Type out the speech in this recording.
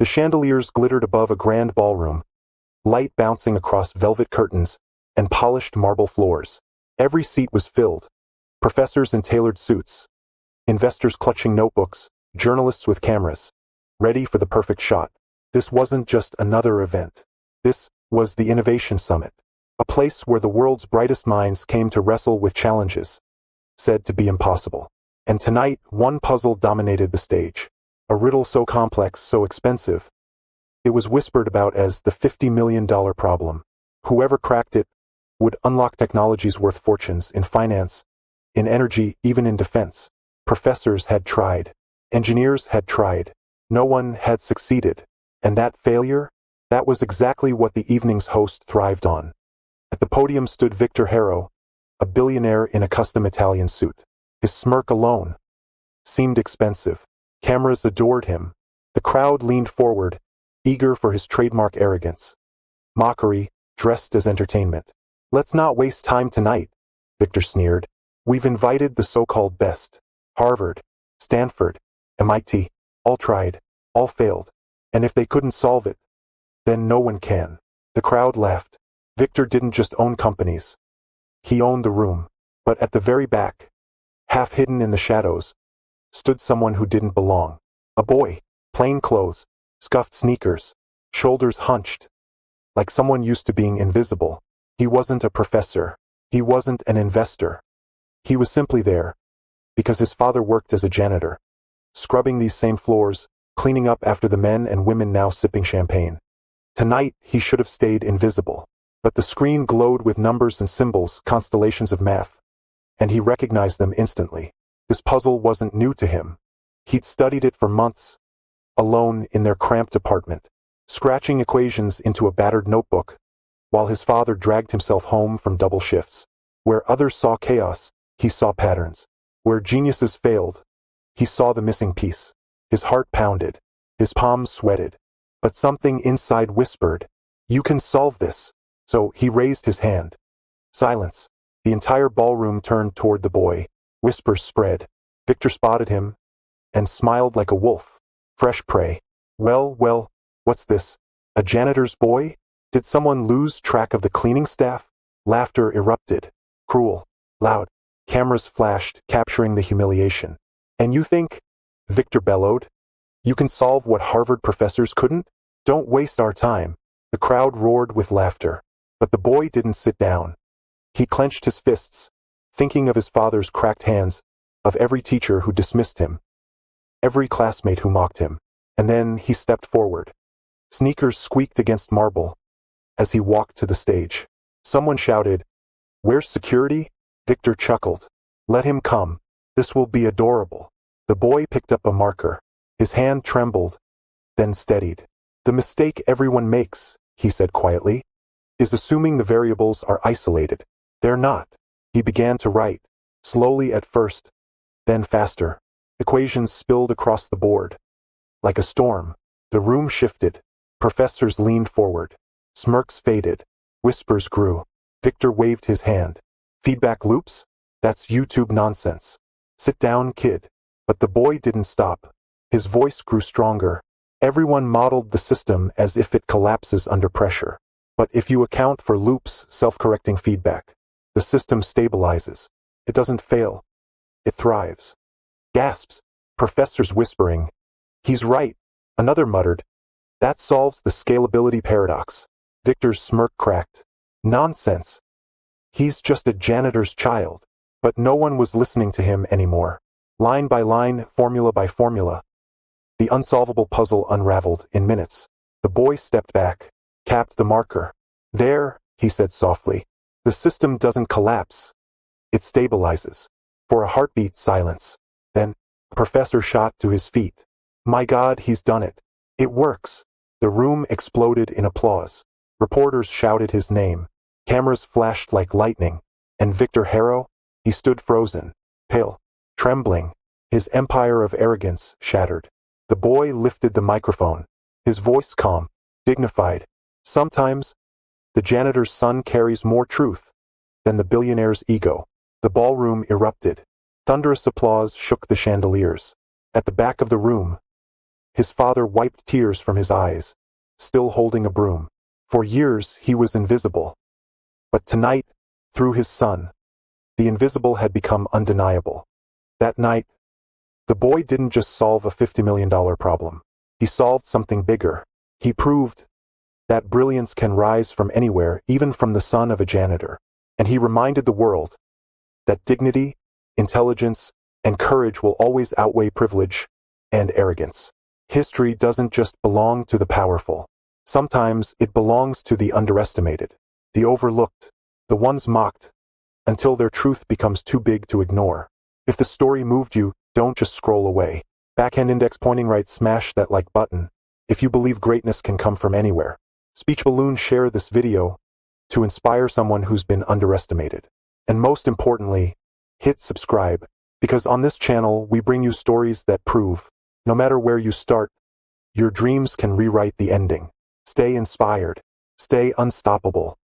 The chandeliers glittered above a grand ballroom, light bouncing across velvet curtains and polished marble floors. Every seat was filled. Professors in tailored suits, investors clutching notebooks, journalists with cameras, ready for the perfect shot. This wasn't just another event. This was the Innovation Summit, a place where the world's brightest minds came to wrestle with challenges said to be impossible. And tonight, one puzzle dominated the stage. A riddle so complex, so expensive, it was whispered about as the $50 million problem. Whoever cracked it would unlock technologies worth fortunes in finance, in energy, even in defense. Professors had tried. Engineers had tried. No one had succeeded. And that failure, that was exactly what the evening's host thrived on. At the podium stood Victor Haro, a billionaire in a custom Italian suit. His smirk alone seemed expensive. Cameras adored him. The crowd leaned forward, eager for his trademark arrogance. Mockery, dressed as entertainment. "Let's not waste time tonight," Victor sneered. "We've invited the so-called best. Harvard, Stanford, MIT, all tried, all failed. And if they couldn't solve it, then no one can." The crowd laughed. Victor didn't just own companies. He owned the room. But at the very back, half hidden in the shadows, stood someone who didn't belong. A boy, plain clothes, scuffed sneakers, shoulders hunched, like someone used to being invisible. He wasn't a professor. He wasn't an investor. He was simply there, because his father worked as a janitor, scrubbing these same floors, cleaning up after the men and women now sipping champagne. Tonight, he should have stayed invisible. But the screen glowed with numbers and symbols, constellations of math, and he recognized them instantly. This puzzle wasn't new to him. He'd studied it for months, alone in their cramped apartment, scratching equations into a battered notebook, while his father dragged himself home from double shifts. Where others saw chaos, he saw patterns. Where geniuses failed, he saw the missing piece. His heart pounded. His palms sweated. But something inside whispered, "You can solve this." So he raised his hand. Silence. The entire ballroom turned toward the boy. Whispers spread. Victor spotted him and smiled like a wolf. Fresh prey. Well, what's this? A janitor's boy? Did someone lose track of the cleaning staff?" Laughter erupted. Cruel. Loud. Cameras flashed, capturing the humiliation. "And you think," Victor bellowed, "you can solve what Harvard professors couldn't? Don't waste our time." The crowd roared with laughter. But the boy didn't sit down. He clenched his fists, thinking of his father's cracked hands, of every teacher who dismissed him, every classmate who mocked him. And then he stepped forward. Sneakers squeaked against marble as he walked to the stage. Someone shouted, "Where's security?" Victor chuckled. "Let him come. This will be adorable." The boy picked up a marker. His hand trembled, then steadied. "The mistake everyone makes," he said quietly, "is assuming the variables are isolated. They're not." He began to write, slowly at first, then faster. Equations spilled across the board. Like a storm, the room shifted. Professors leaned forward. Smirks faded. Whispers grew. Victor waved his hand. "Feedback loops? That's YouTube nonsense. Sit down, kid." But the boy didn't stop. His voice grew stronger. "Everyone modeled the system as if it collapses under pressure. But if you account for loops, self-correcting feedback, the system stabilizes. It doesn't fail. It thrives." Gasps. Professors whispering, "He's right." Another muttered, "That solves the scalability paradox." Victor's smirk cracked. "Nonsense. He's just a janitor's child." But no one was listening to him anymore. Line by line, formula by formula, the unsolvable puzzle unraveled in minutes. The boy stepped back, capped the marker. "There," he said softly. "The system doesn't collapse. It stabilizes." For a heartbeat, silence. Then, the professor shot to his feet. "My God, he's done it. It works." The room exploded in applause. Reporters shouted his name. Cameras flashed like lightning. And Victor Haro? He stood frozen, pale, trembling. His empire of arrogance shattered. The boy lifted the microphone. His voice calm, dignified. "Sometimes, the janitor's son carries more truth than the billionaire's ego." The ballroom erupted. Thunderous applause shook the chandeliers. At the back of the room, His father wiped tears from his eyes, still holding a broom. For years, he was invisible. But tonight, through his son, the invisible had become undeniable. That night, the boy didn't just solve a $50 million problem. He solved something bigger. He proved that brilliance can rise from anywhere, even from the son of a janitor. And he reminded the world that dignity, intelligence, and courage will always outweigh privilege and arrogance. History doesn't just belong to the powerful. Sometimes it belongs to the underestimated, the overlooked, the ones mocked, until their truth becomes too big to ignore. If the story moved you, don't just scroll away. Backhand index pointing right, smash that like button. If you believe greatness can come from anywhere. Speech balloon, share this video to inspire someone who's been underestimated. And most importantly, hit subscribe, because on this channel we bring you stories that prove, no matter where you start, your dreams can rewrite the ending. Stay inspired. Stay unstoppable.